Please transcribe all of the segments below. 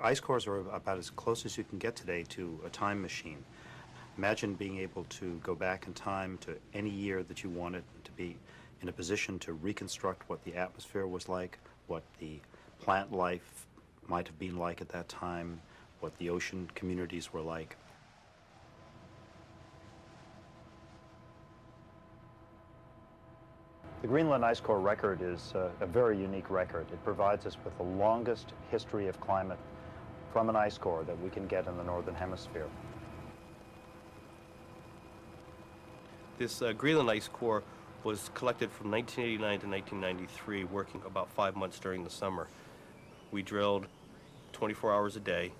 Ice cores are about as close as you can get today to a time machine. Imagine being able to go back in time to any year that you wanted, to be in a position to reconstruct what the atmosphere was like, what the plant life might have been like at that time, what the ocean communities were like. The Greenland ice core record is a very unique record. It provides us with the longest history of climate from an ice core that we can get in the Northern Hemisphere. This Greenland ice core was collected from 1989 to 1993, working about 5 months during the summer. We drilled 24 hours a day.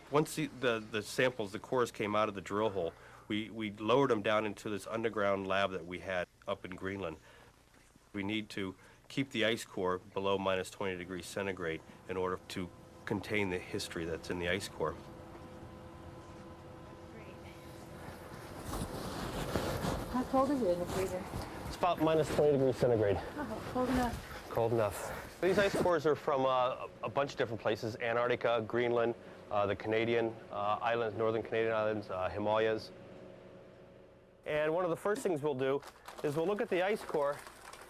Once the samples, the cores came out of the drill hole, we lowered them down into this underground lab that we had up in Greenland. We need to keep the ice core below minus 20 degrees centigrade in order to contain the history that's in the ice core. How cold is it in the freezer? It's about minus 20 degrees centigrade. Oh, cold enough. Cold enough. These ice cores are from a bunch of different places: Antarctica, Greenland, the Canadian islands, northern Canadian islands, Himalayas. And one of the first things we'll do is we'll look at the ice core,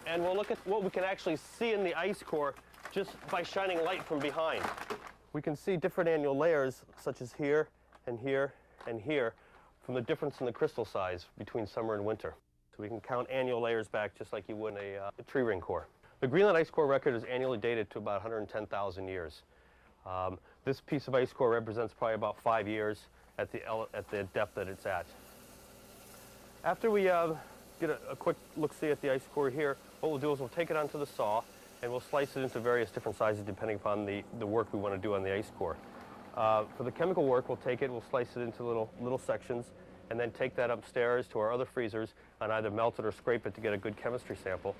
and we'll look at what we can actually see in the ice core just by shining light from behind. We can see different annual layers, such as here and here and here, from the difference in the crystal size between summer and winter. So we can count annual layers back just like you would in a tree ring core. The Greenland ice core record is annually dated to about 110,000 years. This piece of ice core represents probably about 5 years at the depth that it's at. After we get a quick look-see at the ice core here, what we'll do is we'll take it onto the saw and we'll slice it into various different sizes depending upon the work we want to do on the ice core. For the chemical work, we'll take it, we'll slice it into little sections, and then take that upstairs to our other freezers and either melt it or scrape it to get a good chemistry sample.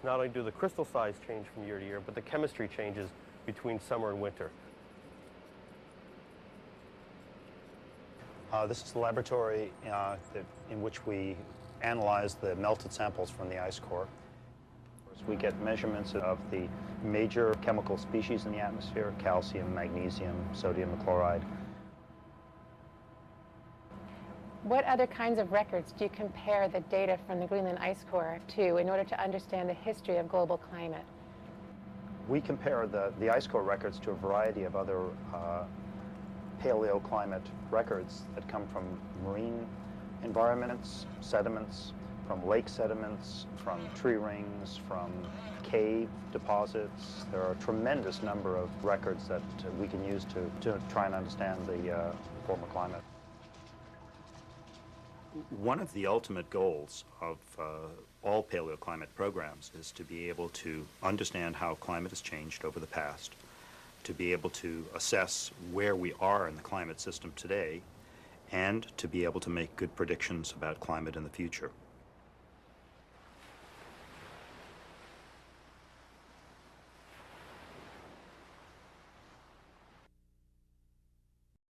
Not only do the crystal size change from year to year, but the chemistry changes between summer and winter. This is the laboratory in which we analyze the melted samples from the ice core. We get measurements of the major chemical species in the atmosphere: calcium, magnesium, sodium chloride. What other kinds of records do you compare the data from the Greenland ice core to in order to understand the history of global climate? We compare the ice core records to a variety of other paleoclimate records that come from marine environments, sediments, from lake sediments, from tree rings, from cave deposits. There are a tremendous number of records that we can use to try and understand the former climate. One of the ultimate goals of all paleoclimate programs is to be able to understand how climate has changed over the past, to be able to assess where we are in the climate system today, and to be able to make good predictions about climate in the future.